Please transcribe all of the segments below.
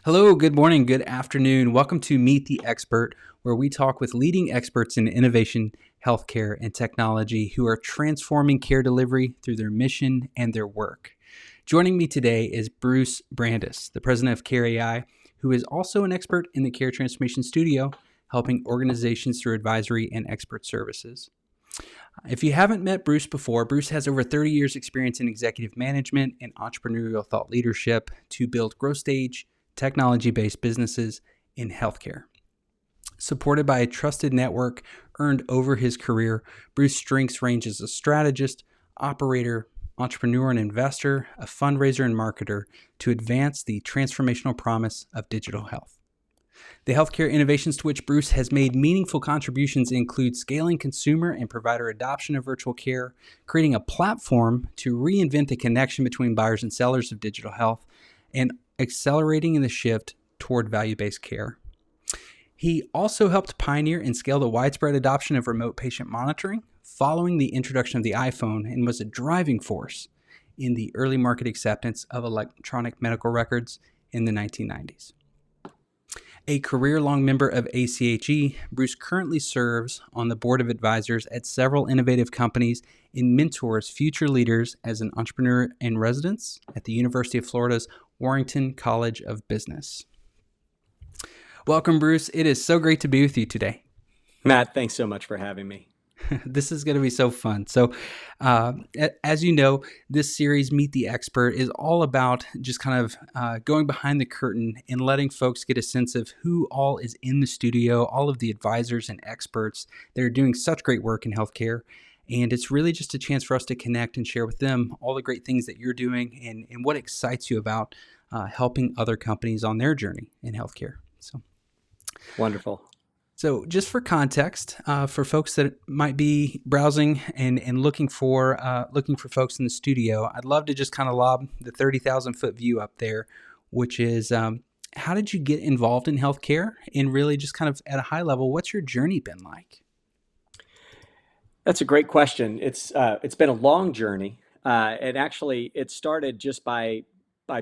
Hello, good morning, good afternoon. Welcome to Meet the Expert, where we talk with leading experts in innovation, healthcare, and technology who are transforming care delivery through their mission and their work. Joining me today is Bruce Brandis, the president of Care AI, who is also an expert in the Care Transformation Studio, helping organizations through advisory and expert services. If you haven't met Bruce before, Bruce has over 30 years experience in executive management and entrepreneurial thought leadership to build growth stage, technology-based businesses in healthcare. Supported by a trusted network earned over his career, Bruce's strengths range as a strategist, operator, entrepreneur and investor, a fundraiser and marketer to advance the transformational promise of digital health. The healthcare innovations to which Bruce has made meaningful contributions include scaling consumer and provider adoption of virtual care, creating a platform to reinvent the connection between buyers and sellers of digital health, and accelerating the shift toward value-based care. He also helped pioneer and scale the widespread adoption of remote patient monitoring following the introduction of the iPhone and was a driving force in the early market acceptance of electronic medical records in the 1990s. A career-long member of ACHE, Bruce currently serves on the board of advisors at several innovative companies and mentors future leaders as an entrepreneur in residence at the University of Florida's Warrington College of Business. Welcome, Bruce. It is so great to be with you today. Matt, thanks so much for having me. This is going to be so fun. So, as you know, this series, Meet the Expert, is all about just kind of going behind the curtain and letting folks get a sense of who all is in the studio, all of the advisors and experts that are doing such great work in healthcare. And it's really just a chance for us to connect and share with them all the great things that you're doing and what excites you about helping other companies on their journey in healthcare. So, wonderful. So just for context, for folks that might be browsing and looking for folks in the studio, I'd love to just kind of lob the 30,000 foot view up there, which is how did you get involved in healthcare? And really just kind of at a high level, what's your journey been like? That's a great question. It's been a long journey. And actually, it started just by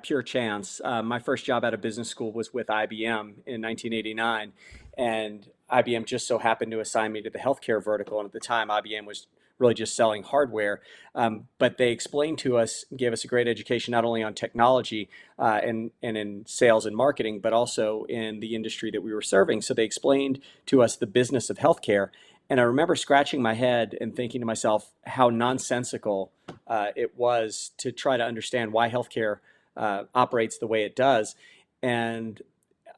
pure chance. My first job out of business school was with IBM in 1989, and IBM just so happened to assign me to the healthcare vertical. And at the time, IBM was really just selling hardware. But they explained to us, gave us a great education, not only on technology and in sales and marketing, but also in the industry that we were serving. So they explained to us the business of healthcare. And I remember scratching my head and thinking to myself how nonsensical it was to try to understand why healthcare operates the way it does. And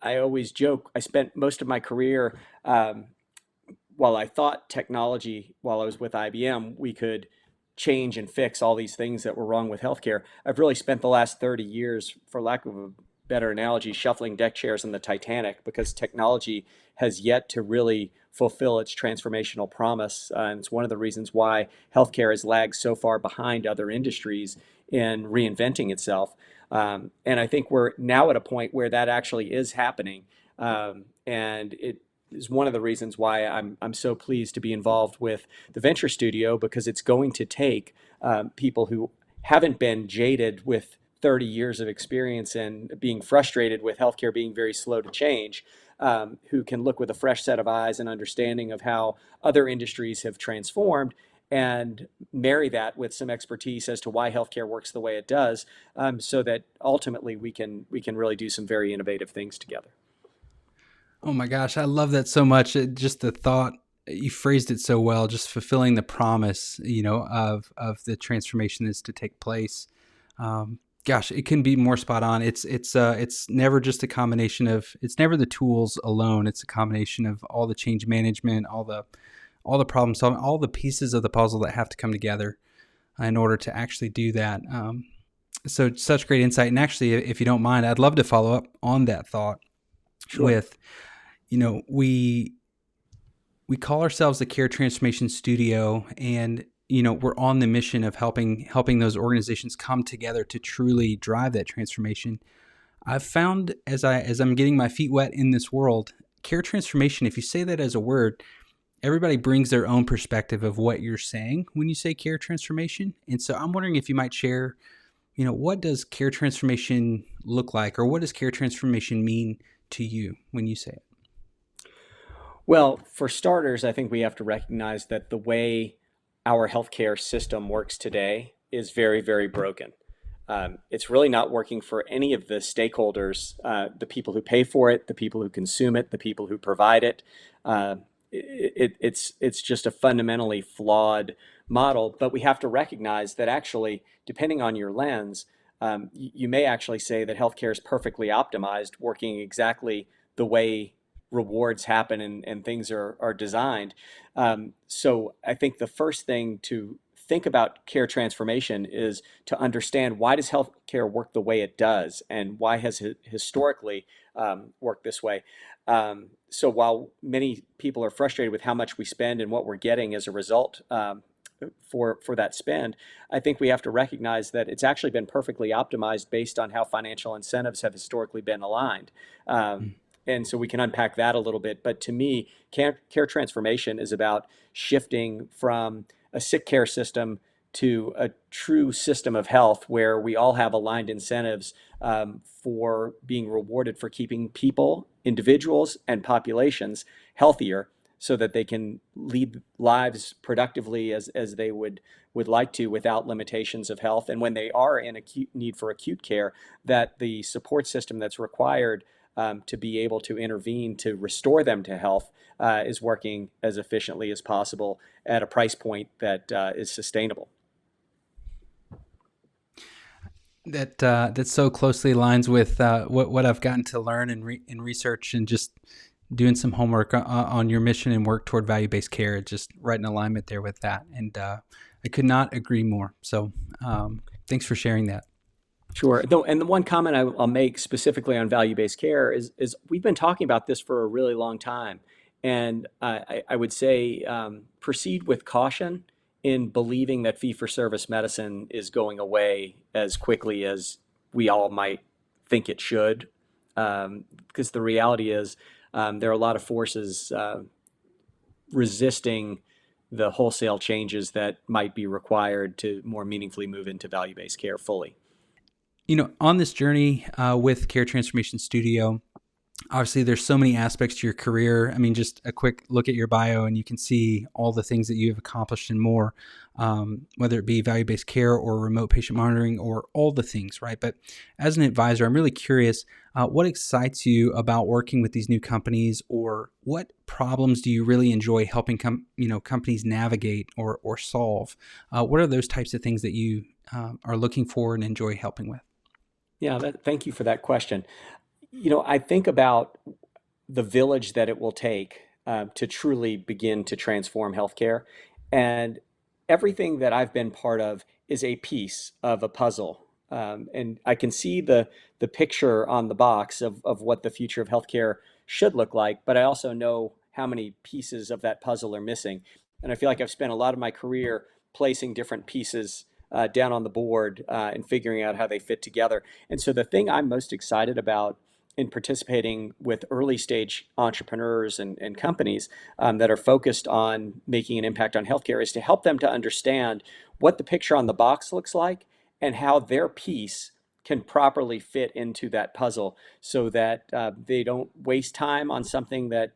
I always joke, I spent most of my career, while I thought technology, while I was with IBM, we could change and fix all these things that were wrong with healthcare. I've really spent the last 30 years, for lack of a better analogy, shuffling deck chairs in the Titanic, because technology has yet to really fulfill its transformational promise. And it's one of the reasons why healthcare has lagged so far behind other industries in reinventing itself. And I think we're now at a point where that actually is happening. And it is one of the reasons why I'm so pleased to be involved with the Venture Studio, because it's going to take people who haven't been jaded with 30 years of experience and being frustrated with healthcare being very slow to change, who can look with a fresh set of eyes and understanding of how other industries have transformed, and marry that with some expertise as to why healthcare works the way it does, so that ultimately we can really do some very innovative things together. Oh my gosh, I love that so much. Just the thought, you phrased it so well, just fulfilling the promise, of the transformation that's to take place. Gosh, it can be more spot on. It's never just a combination of, it's never the tools alone. It's a combination of all the change management, all the problem solving, all the pieces of the puzzle that have to come together in order to actually do that. So such great insight. And actually, if you don't mind, I'd love to follow up on that thought. Sure. With, we call ourselves the Care Transformation Studio, and we're on the mission of helping those organizations come together to truly drive that transformation. I've found as I'm getting my feet wet in this world, care transformation, if you say that as a word, everybody brings their own perspective of what you're saying when you say care transformation. And so I'm wondering if you might share, what does care transformation look like, or what does care transformation mean to you when you say it? Well, for starters, I think we have to recognize that the way our healthcare system works today is very, very broken. It's really not working for any of the stakeholders, the people who pay for it, the people who consume it, the people who provide it. Uh, it's just a fundamentally flawed model. But we have to recognize that actually, depending on your lens, you may actually say that healthcare is perfectly optimized, working exactly the way rewards happen and things are designed. So I think the first thing to think about care transformation is to understand, why does healthcare work the way it does, and why has it historically worked this way. So while many people are frustrated with how much we spend and what we're getting as a result, for that spend, I think we have to recognize that it's actually been perfectly optimized based on how financial incentives have historically been aligned. Um, Mm. and so we can unpack that a little bit. But to me, care transformation is about shifting from a sick care system to a true system of health where we all have aligned incentives for being rewarded for keeping people, individuals, and populations healthier, so that they can lead lives productively as they would like to, without limitations of health. And when they are in acute need for acute care, that the support system that's required to be able to intervene to restore them to health is working as efficiently as possible at a price point that is sustainable. That so closely aligns with what I've gotten to learn in research, and just doing some homework on your mission and work toward value-based care. Just right in alignment there with that, and I could not agree more. So thanks for sharing that. Sure. Though, and the one comment I'll make specifically on value-based care is we've been talking about this for a really long time, and I would say proceed with caution in believing that fee-for-service medicine is going away as quickly as we all might think it should, because the reality is there are a lot of forces resisting the wholesale changes that might be required to more meaningfully move into value-based care fully. On this journey with Care Transformation Studio, obviously there's so many aspects to your career. I mean, just a quick look at your bio and you can see all the things that you have accomplished and more, whether it be value-based care or remote patient monitoring or all the things, right? But as an advisor, I'm really curious, what excites you about working with these new companies, or what problems do you really enjoy helping companies navigate or solve? What are those types of things that you are looking for and enjoy helping with? Yeah, thank you for that question. I think about the village that it will take to truly begin to transform healthcare. And everything that I've been part of is a piece of a puzzle. And I can see the picture on the box of what the future of healthcare should look like, but I also know how many pieces of that puzzle are missing. And I feel like I've spent a lot of my career placing different pieces down on the board and figuring out how they fit together. And so the thing I'm most excited about in participating with early stage entrepreneurs and companies that are focused on making an impact on healthcare is to help them to understand what the picture on the box looks like and how their piece can properly fit into that puzzle, so that they don't waste time on something that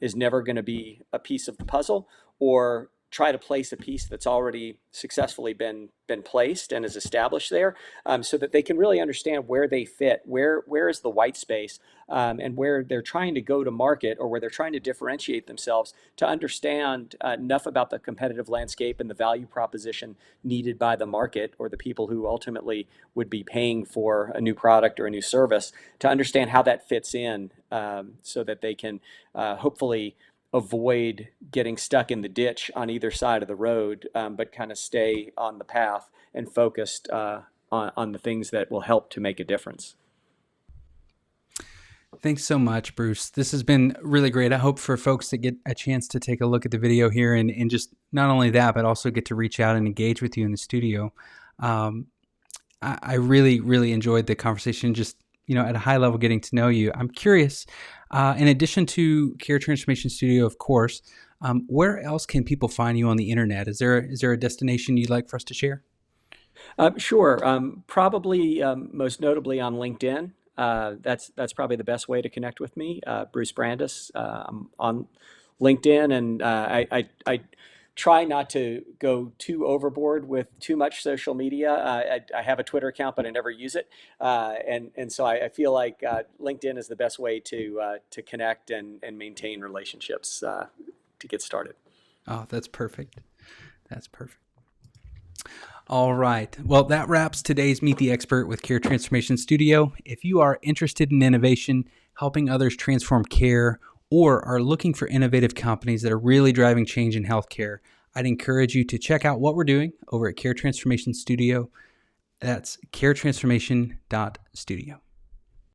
is never going to be a piece of the puzzle, or try to place a piece that's already successfully been placed and is established there, so that they can really understand where they fit, where is the white space, and where they're trying to go to market, or where they're trying to differentiate themselves, to understand enough about the competitive landscape and the value proposition needed by the market, or the people who ultimately would be paying for a new product or a new service, to understand how that fits in, so that they can hopefully avoid getting stuck in the ditch on either side of the road, but kind of stay on the path and focused on the things that will help to make a difference. Thanks so much, Bruce. This has been really great. I hope for folks to get a chance to take a look at the video here, and just not only that, but also get to reach out and engage with you in the studio. Um, I really, really enjoyed the conversation, just, at a high level, getting to know you. I'm curious, in addition to Care Transformation Studio, of course, where else can people find you on the internet? Is there a destination you'd like for us to share? Sure. Probably most notably on LinkedIn. That's probably the best way to connect with me. Bruce Brandis. I'm on LinkedIn, and I try not to go too overboard with too much social media. I have a Twitter account, but I never use it, and so I feel like LinkedIn is the best way to connect and maintain relationships to get started. Oh, that's perfect. That's perfect. All right. Well, that wraps today's Meet the Expert with Care Transformation Studio. If you are interested in innovation, helping others transform care, or are looking for innovative companies that are really driving change in healthcare, I'd encourage you to check out what we're doing over at Care Transformation Studio. That's caretransformation.studio.